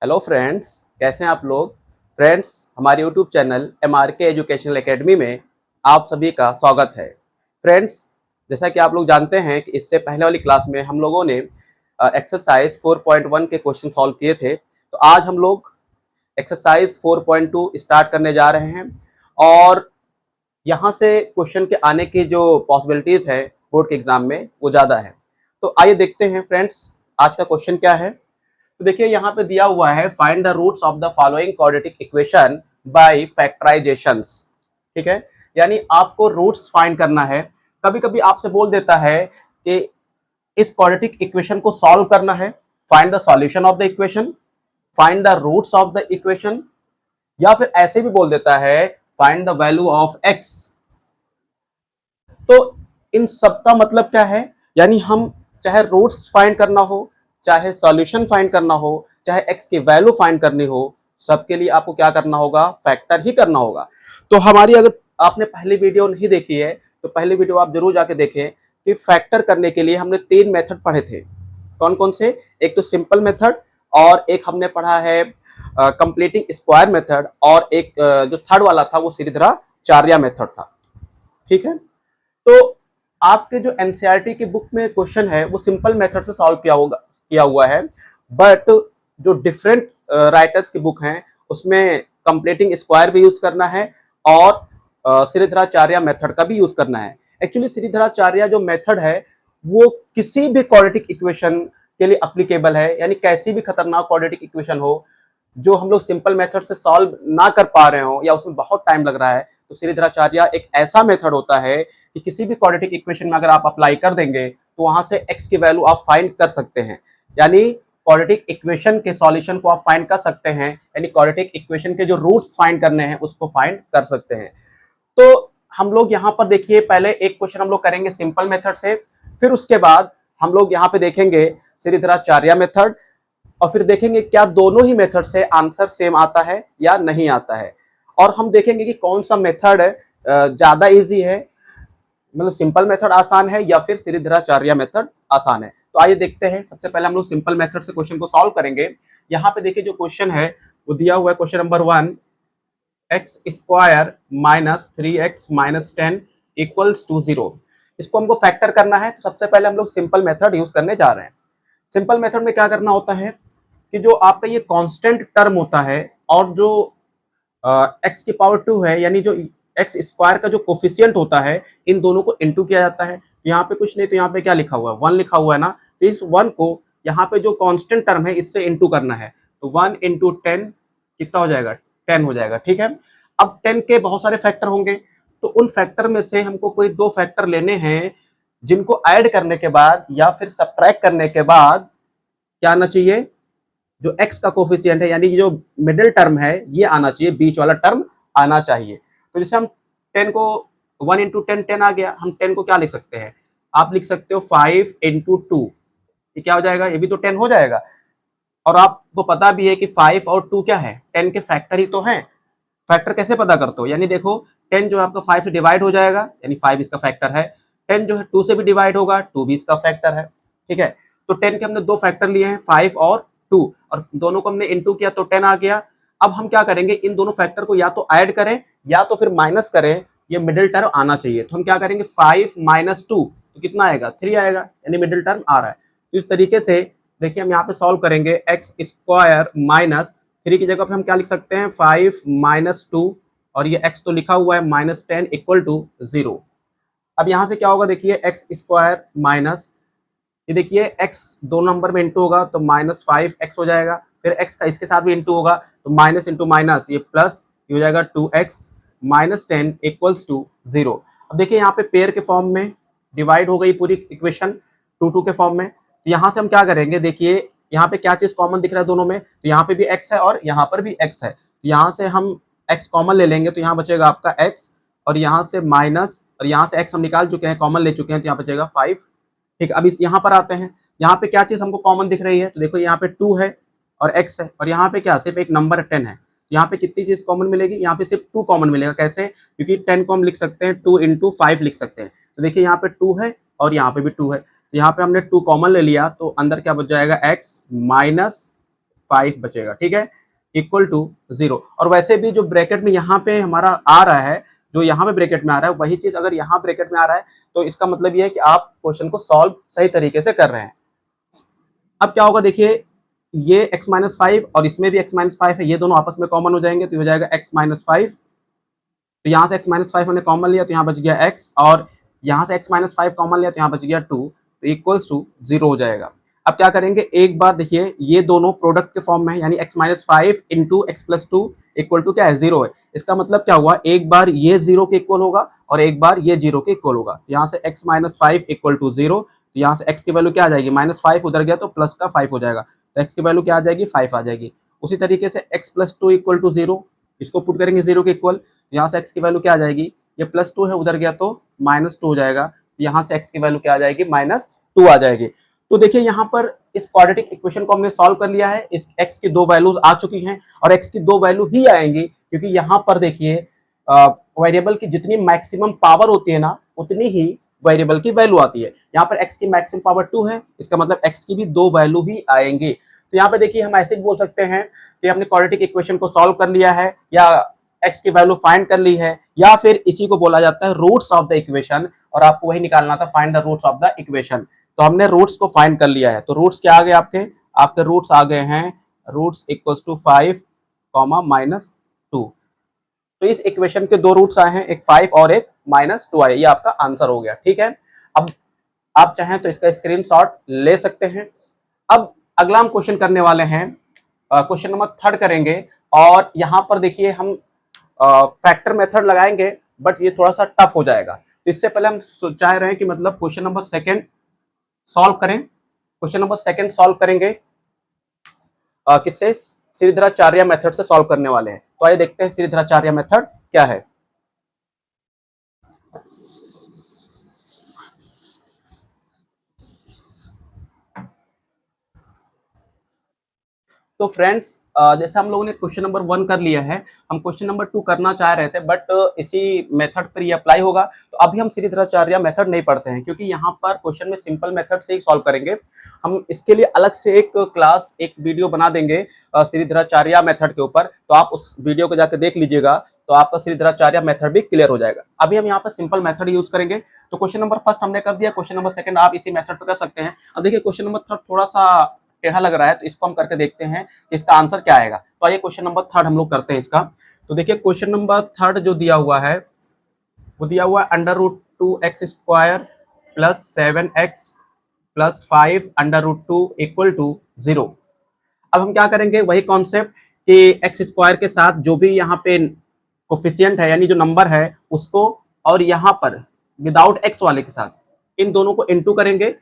Hello friends, कैसे हैं आप लोग। फ्रेंड्स, हमारे YouTube channel MRK educational academy में आप सभी का स्वागत है। फ्रेंड्स, जैसा कि आप लोग जानते हैं कि इससे पहले वाली क्लास में हम लोगों ने एक्सरसाइज 4.1 के क्वेश्चन सॉल्व किए थे। तो आज हम लोग एक्सरसाइज 4.2 स्टार्ट करने जा रहे हैं और यहाँ से क्वेश्चन के आने की जो पॉसिबिलिटीज़ है बोर्ड के एग्जाम में वो ज़्यादा है। तो आइए देखते हैं फ्रेंड्स, आज का क्वेश्चन क्या है। तो देखिए यहाँ पे दिया हुआ है, find the roots of the following quadratic equation by factorisations. ठीक है, यानी आपको रूट्स फाइंड करना है। कभी कभी आपसे बोल देता है कि इस क्वाड्रेटिक इक्वेशन को सॉल्व करना है, find the solution of the equation, find the roots of the equation, या फिर ऐसे भी बोल देता है find the value of x. तो इन सब का मतलब क्या है, यानी हम चाहे रूट्स फाइंड करना हो, चाहे सॉल्यूशन फाइंड करना हो, चाहे एक्स की वैल्यू फाइंड करनी हो, सबके लिए आपको क्या करना होगा, फैक्टर ही करना होगा। तो हमारी, अगर आपने पहली वीडियो नहीं देखी है तो पहली वीडियो आप जरूर जाके देखें कि फैक्टर करने के लिए हमने 3 मेथड पढ़े थे। कौन कौन से? एक तो सिंपल मेथड, और एक हमने पढ़ा है कंप्लीटिंग स्क्वायर मेथड, और एक जो थर्ड वाला था वो श्रीधराचार्य मेथड था। ठीक है, तो आपके जो एनसीईआरटी की बुक में क्वेश्चन है वो सिंपल मेथड से सॉल्व किया हुआ है, बट जो डिफरेंट राइटर्स की बुक हैं उसमें कंप्लीटिंग स्क्वायर भी यूज करना है और श्रीधराचार्य मेथड का भी यूज करना है। एक्चुअली श्रीधराचार्य जो मेथड है वो किसी भी क्वाड्रेटिक इक्वेशन के लिए अप्लीकेबल है, यानी कैसी भी खतरनाक क्वाड्रेटिक इक्वेशन हो जो हम लोग सिंपल मेथड से सॉल्व ना कर पा रहे हो या उसमें बहुत टाइम लग रहा है, तो श्रीधराचार्य एक ऐसा मेथड होता है कि किसी भी क्वाड्रेटिक इक्वेशन में अगर आप अप्लाई कर देंगे तो वहां से एक्स की वैल्यू आप फाइंड कर सकते हैं, यानी क्वाड्रेटिक इक्वेशन के सॉल्यूशन को आप फाइंड कर सकते हैं, यानी क्वाड्रेटिक इक्वेशन के जो रूट्स फाइंड करने हैं उसको फाइंड कर सकते हैं। तो हम लोग यहाँ पर देखिए, पहले एक क्वेश्चन हम लोग करेंगे सिंपल मेथड से, फिर उसके बाद हम लोग यहाँ पे देखेंगे श्रीधराचार्य मेथड, और फिर देखेंगे क्या दोनों ही मेथड से आंसर सेम आता है या नहीं आता है, और हम देखेंगे कि कौन सा मेथड ज्यादा इजी है, मतलब सिंपल मेथड आसान है या फिर श्रीधराचार्य मेथड आसान है। तो आइए देखते हैं। सबसे पहले हम लोग सिंपल मेथड से क्वेश्चन को सॉल्व करेंगे। यहाँ पे देखिए जो क्वेश्चन है वो दिया हुआ है, question number 1, x square minus 3x minus 10 equals to 0। इसको हमको फैक्टर करना है, तो सबसे पहले हम लोग सिंपल मेथड यूज करने जा रहे हैं। सिंपल मेथड में क्या करना होता है कि जो आपका ये कांस्टेंट टर्म होता है और जो एक्स की पावर 2 है, यानी जो एक्स स्क्वायर का जो कोफिशिएंट होता है, इन दोनों को इनटू किया जाता है। यहाँ पे कुछ नहीं, तो यहाँ पे क्या लिखा हुआ है, 1 लिखा हुआ है ना, तो इस 1 को यहाँ पे जो कांस्टेंट टर्म है इससे इनटू करना है, तो 1 इंटू 10 कितना हो जाएगा, 10 हो जाएगा। ठीक है, अब 10 के बहुत सारे फैक्टर होंगे, तो उन फैक्टर में से हमको कोई 2 फैक्टर लेने हैं जिनको ऐड करने के बाद या फिर सब्ट्रैक्ट करने के बाद क्या आना चाहिए, जो x का कोफिशिएंट है यानी जो मिडिल टर्म है ये आना चाहिए, बीच वाला टर्म आना चाहिए। तो जैसे हम 10 को 1 इंटू 10 10 आ गया, हम 10 को क्या लिख सकते हैं, आप लिख सकते हो 5 इंटू 2, ये क्या हो जाएगा, ये भी तो 10 हो जाएगा। और आपको पता भी है कि 5 और 2 क्या है, 10 के फैक्टर ही तो हैं। फैक्टर कैसे पता करते हो, यानी देखो 10 जो है आपका 5 से डिवाइड हो जाएगा, यानी 5 इसका फैक्टर है। 10 जो है 2 से भी डिवाइड होगा, 2 भी इसका फैक्टर है। ठीक है, तो 10 के हमने 2 फैक्टर लिए हैं, 5 और 2, और दोनों को हमने इनटू किया तो 10 आ गया। अब हम क्या करेंगे, इन दोनों फैक्टर को या तो ऐड करें या तो फिर माइनस करें, ये मिडिल टर्म आना चाहिए। तो हम क्या करेंगे, 5 माइनस 2 तो कितना आएगा, 3 आएगा, यानी मिडिल टर्म आ रहा है। तो इस तरीके से देखिए हम यहाँ पे सॉल्व करेंगे, एक्स स्क्वायर माइनस 3 की जगह पे हम क्या लिख सकते हैं, 5 माइनस 2, और ये x तो लिखा हुआ है माइनस 10 इक्वल टू 0। अब यहाँ से क्या होगा, देखिए एक्स स्क्वायर माइनस, ये देखिए x 2 नंबर में इंटू होगा तो माइनस 5x हो जाएगा, फिर x का इसके साथ भी इंटू होगा तो माइनस इंटू माइनस ये प्लस, ये हो जाएगा 2x माइनस 10 इक्वल्स टू 0। अब देखिए यहाँ पे पेयर के फॉर्म में डिवाइड हो गई पूरी इक्वेशन 2 के फॉर्म में। तो यहाँ से हम क्या करेंगे, देखिए यहाँ पे क्या चीज कॉमन दिख रहा है दोनों में, तो यहाँ पे भी x है और यहाँ पर भी x है, तो यहाँ से हम x कॉमन ले लेंगे, तो यहाँ बचेगा आपका x, और यहाँ से माइनस, और यहाँ से x हम निकाल चुके हैं, कॉमन ले चुके हैं, तो यहाँ बचेगा 5। ठीक, अब इस यहाँ पर आते हैं, यहाँ पे क्या चीज हमको कॉमन दिख रही है, तो देखो यहाँ पे 2 है और x है, और यहाँ पे क्या सिर्फ एक नंबर 10 है, यहाँ पे कितनी चीज कॉमन मिलेगी, यहाँ पे सिर्फ 2 कॉमन मिलेगा। कैसे, क्योंकि 10 को हम लिख सकते हैं 2 इंटू 5 लिख सकते हैं, तो देखिए यहाँ पे 2 है और यहाँ पे भी 2 है, तो यहाँ पे हमने 2 कॉमन ले लिया, तो अंदर क्या बच जाएगा, x माइनस 5 बचेगा, ठीक है, इक्वल टू 0। और वैसे भी जो ब्रैकेट में यहाँ पे हमारा आ रहा है, जो यहाँ पे ब्रैकेट में आ रहा है, वही चीज अगर यहाँ ब्रैकेट में आ रहा है तो इसका मतलब ये है कि आप क्वेश्चन को सॉल्व सही तरीके से कर रहे हैं। अब क्या होगा, देखिए ये x-5 और इसमें भी x-5 है, ये दोनों आपस में कॉमन हो जाएंगे तो हो जाएगा x-5। तो यहाँ से x-5 हमने कॉमन लिया तो यहाँ बच गया x, और यहाँ से x-5 कॉमन लिया तो यहाँ बच गया 2, तो इक्वल्स टू 0 हो जाएगा। अब क्या करेंगे, एक बार देखिए ये दोनों प्रोडक्ट के फॉर्म में है, यानी x-5 into x plus 2 equal to क्या है, 0 है। इसका मतलब क्या हुआ, एक बार ये 0 के इक्वल होगा और एक बार ये 0 के इक्वल होगा। तो यहाँ से x-5 इक्वल टू 0, तो यहाँ से x की वैल्यू क्या आ जाएगी, -5 उधर गया तो प्लस का 5 हो जाएगा, तो x की वैल्यू क्या आ जाएगी, 5 आ जाएगी। उसी तरीके से x प्लस 2 इक्वल टू 0, इसको पुट करेंगे 0 के इक्वल, यहाँ से x की वैल्यू क्या आ जाएगी, ये +2 है उधर गया तो -2 हो जाएगा, यहाँ से x की वैल्यू क्या आ जाएगी, -2 आ जाएगी। तो देखिए यहाँ पर इस क्वाड्रेटिक इक्वेशन को हमने सॉल्व कर लिया है, इस x की 2 वैल्यूज आ चुकी हैं और x की 2 वैल्यू ही आएंगी, क्योंकि यहाँ पर देखिए वेरिएबल की जितनी मैक्सिमम पावर होती है ना, उतनी ही वेरिएबल की वैल्यू आती है। यहाँ पर x की मैक्सिमम पावर 2 है, इसका मतलब x की भी 2 वैल्यू ही आएंगी। तो यहाँ पे देखिए हम ऐसे भी बोल सकते हैं कि हमने क्वाड्रेटिक इक्वेशन को सॉल्व कर लिया है, या x की वैल्यू फाइंड कर ली है, या फिर इसी को बोला जाता है रूट्स ऑफ द इक्वेशन, और आपको वही निकालना था, find the roots of the equation. तो हमने रूट्स को फाइंड कर लिया है। तो रूट्स क्या आ गए आपके रूट्स आ गए हैं, रूट्स इक्वल्स टू 5, -2। तो इस इक्वेशन के 2 रूट्स आए हैं, एक 5 और एक -2 आए, ये आपका आंसर हो गया, ठीक है। अब आप चाहें तो इसका स्क्रीनशॉट ले सकते हैं। अब अगला हम क्वेश्चन करने वाले हैं, क्वेश्चन नंबर 3 करेंगे, और यहाँ पर देखिए हम फैक्टर मेथड लगाएंगे, बट ये थोड़ा सा टफ हो जाएगा। तो इससे पहले हम चाह रहे हैं कि मतलब क्वेश्चन नंबर 2 सॉल्व करें। क्वेश्चन नंबर 2 सॉल्व करेंगे किससे, श्रीधराचार्य मेथड से सॉल्व करने वाले हैं। तो आइए देखते हैं श्रीधराचार्य मेथड क्या है। तो फ्रेंड्स जैसे हम लोगों ने क्वेश्चन नंबर 1 कर लिया है, हम क्वेश्चन नंबर 2 करना चाह रहे थे, बट इसी मेथड पर ये अप्लाई होगा। तो अभी हम श्रीधराचार्य मेथड नहीं पढ़ते हैं, क्योंकि यहाँ पर क्वेश्चन में सिंपल मेथड से ही सॉल्व करेंगे। हम इसके लिए अलग से एक क्लास, एक वीडियो बना देंगे श्रीधराचार्य मेथड के ऊपर, तो आप उस वीडियो को जाकर देख लीजिएगा, तो आपका श्रीधराचार्य मेथड भी क्लियर हो जाएगा। अभी हम यहाँ पर सिंपल मेथड यूज करेंगे। तो क्वेश्चन नंबर 1 हमने कर दिया, क्वेश्चन नंबर 2 आप इसी मेथड पर कर सकते हैं। अब देखिए क्वेश्चन नंबर 3 थोड़ा सा टेढ़ा लग रहा है, तो इसको हम करके देखते हैं कि इसका आंसर क्या आएगा। तो आइए क्वेश्चन नंबर 3 हम लोग करते हैं इसका। तो देखिए क्वेश्चन नंबर 3 जो दिया हुआ है, वो दिया हुआ है √2x² + 7x + 5 √2 = 0। अब हम क्या करेंगे, वही कॉन्सेप्ट कि x² के साथ जो भी यहाँ पे कोफिशिएंट है, यानी जो नंबर है उसको, और यहाँ पर विदाउट x वाले के साथ इन दोनों को इनटू करेंगे।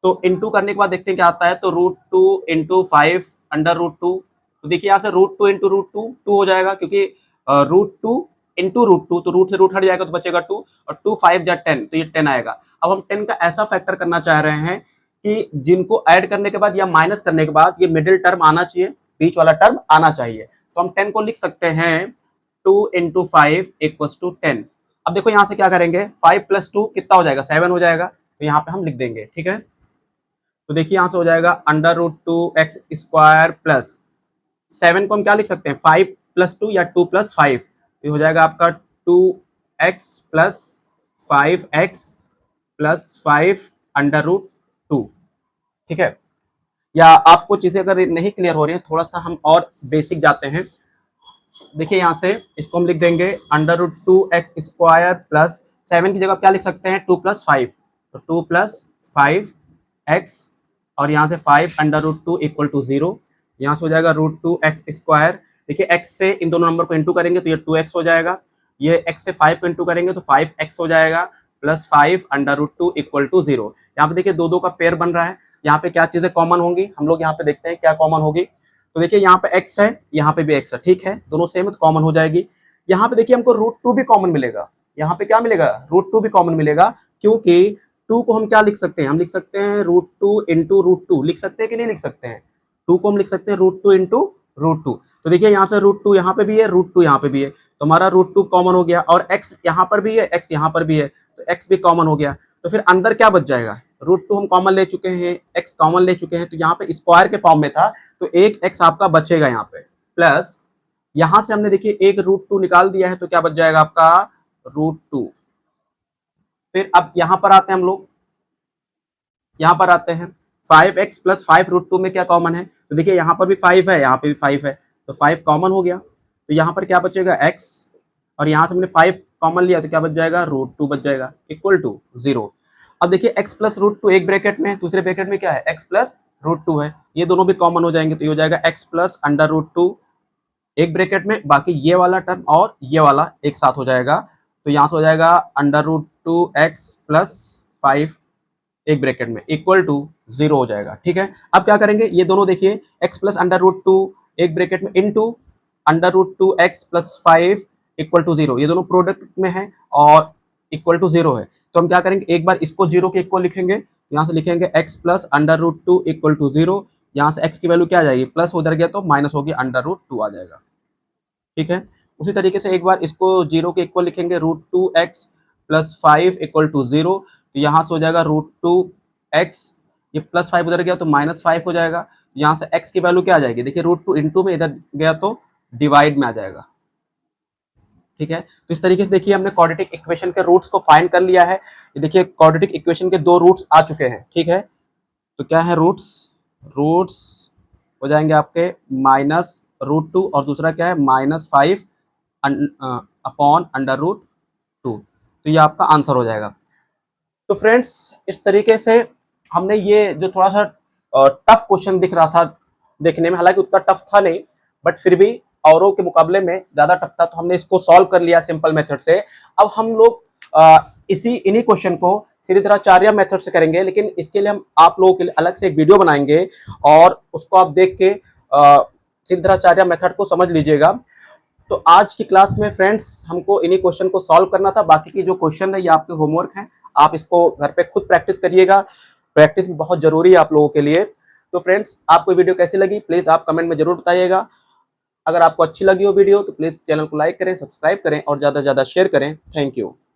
तो इनटू करने के बाद देखते हैं क्या आता है। तो √2 × 5 √2, तो देखिए यहाँ से √2 × √2 2 हो जाएगा, क्योंकि √2 × √2, तो रूट से रूट हट जाएगा तो बचेगा 2, और 2 5 या 10, तो ये 10 आएगा। अब हम 10 का ऐसा फैक्टर करना चाह रहे हैं कि जिनको ऐड करने के बाद या माइनस करने के बाद ये मिडिल टर्म आना चाहिए, बीच वाला टर्म आना चाहिए। तो हम 10 को लिख सकते हैं 2 × 5 = 10। अब देखो यहाँ से क्या करेंगे, 5 + 2 कितना हो जाएगा, 7 हो जाएगा, तो यहाँ पे हम लिख देंगे, ठीक है। तो देखिए यहाँ से हो जाएगा √2x² + 7 को हम क्या लिख सकते हैं, 5 + 2 या 2 + 5, ये हो जाएगा आपका 2x + 5x + 5 √2, ठीक है। या आपको चीजें अगर नहीं क्लियर हो रही है, थोड़ा सा हम और बेसिक जाते हैं। देखिए यहाँ से इसको हम लिख देंगे √2x² + 7 की जगह क्या लिख सकते हैं, 2 + 5, तो 2 + 5x, और यहाँ से 5 √2 = 0। यहाँ से हो जाएगा √2x²। देखिए x से इन दोनों नंबर को इंटू करेंगे तो ये 2x हो जाएगा, ये x से 5 को इंटू करेंगे तो 5x हो जाएगा, प्लस 5 √2 = 0। यहाँ पे देखिए 2 का पेयर बन रहा है। यहाँ पे क्या चीजें कॉमन होंगी, हम लोग यहाँ पे देखते हैं क्या कॉमन होगी। तो देखिए यहाँ पे x है, यहाँ पे भी x है, ठीक है, दोनों सेम है तो कॉमन हो जाएगी। यहाँ पे देखिए हमको √2 भी कॉमन मिलेगा, यहाँ पे क्या मिलेगा, √2 भी कॉमन मिलेगा, क्योंकि 2 को हम क्या लिख सकते हैं, हम लिख सकते हैं √2 × √2, लिख सकते हैं कि नहीं लिख सकते हैं, 2 को हम लिख सकते हैं √2 × √2। तो देखिए यहाँ से √2 यहाँ पे भी है, √2 यहाँ पे भी है, तो हमारा √2 कॉमन हो गया, और x यहाँ पर भी है, x यहाँ पर भी है, तो x भी कॉमन हो गया। तो फिर अंदर क्या बच जाएगा, √2 हम कॉमन ले चुके हैं, x कॉमन ले चुके हैं, तो यहाँ पे स्क्वायर के फॉर्म में था, तो एक x आपका बचेगा यहाँ पे, प्लस यहां से हमने देखिए एक √2 निकाल दिया है, तो क्या बच जाएगा आपका √2। फिर अब यहां पर आते हैं हम लोग, यहां पर आते हैं 5x प्लस 5 √2 में क्या कॉमन है, तो देखिए यहां पर भी 5 है, यहाँ पे भी 5 है, तो 5 कॉमन हो गया, तो यहाँ पर क्या बचेगा x, और यहां से हमने 5 कॉमन लिया तो क्या बच जाएगा √2 बच जाएगा, इक्वल टू 0। अब देखिए x प्लस √2 एक ब्रैकेट में है, दूसरे ब्रैकेट में क्या है x प्लस √2 है, ये दोनों भी कॉमन हो जाएंगे, तो ये हो जाएगा x प्लस √2 एक ब्रैकेट में, बाकी ये वाला टर्म और ये वाला एक साथ हो जाएगा, तो यहाँ से हो जाएगा √2x प्लस 5 एक ब्रैकेट में इक्वल टू 0 हो जाएगा। ठीक है, अब क्या करेंगे, ये दोनों देखिए x प्लस √2 एक ब्रैकेट में into √2x plus 5 equal to 0, ये दोनों प्रोडक्ट में है और इक्वल टू 0 है, तो हम क्या करेंगे, एक बार इसको 0 के इक्वल लिखेंगे, यहाँ से लिखेंगे x प्लस √2 इक्वल टू 0, यहाँ से x की वैल्यू क्या आ जाएगी, प्लस उधर गया तो माइनस होगी, √2 आ जाएगा। ठीक है, उसी तरीके से एक बार इसको 0 के इक्वल लिखेंगे, √2x प्लस 5 इक्वल टू 0, तो यहाँ से हो जाएगा √2x, ये प्लस 5 उधर गया तो -5 हो जाएगा, यहाँ से x की वैल्यू क्या आ जाएगी, देखिए √2 इंटू में इधर गया तो डिवाइड में आ जाएगा। ठीक है, तो इस तरीके से देखिए हमने क्वाड्रेटिक इक्वेशन के रूट्स को फाइंड कर लिया है, ये देखिए क्वाड्रेटिक इक्वेशन के 2 रूट्स आ चुके हैं। ठीक है, तो क्या है रूट्स हो जाएंगे आपके -√2 और दूसरा क्या है -5 अपॉन √2, तो ये आपका आंसर हो जाएगा। तो फ्रेंड्स इस तरीके से हमने ये जो थोड़ा सा टफ क्वेश्चन दिख रहा था देखने में, हालांकि उतना टफ था नहीं, बट फिर भी औरों के मुकाबले में ज्यादा टफ था, तो हमने इसको सॉल्व कर लिया सिंपल मेथड से। अब हम लोग इन्हीं क्वेश्चन को श्रीधराचार्य मेथड से करेंगे, लेकिन इसके लिए हम आप लोगों के लिए अलग से एक वीडियो बनाएंगे और उसको आप देख के श्रीधराचार्य मेथड को समझ लीजिएगा। तो आज की क्लास में फ्रेंड्स हमको इन्हीं क्वेश्चन को सॉल्व करना था, बाकी की जो क्वेश्चन है ये आपके होमवर्क हैं, आप इसको घर पे खुद प्रैक्टिस करिएगा, प्रैक्टिस बहुत जरूरी है आप लोगों के लिए। तो फ्रेंड्स आपको वीडियो कैसी लगी प्लीज आप कमेंट में जरूर बताइएगा। अगर आपको अच्छी लगी हो वीडियो तो प्लीज चैनल को लाइक करें, सब्सक्राइब करें और ज्यादा से ज्यादा शेयर करें। Thank you.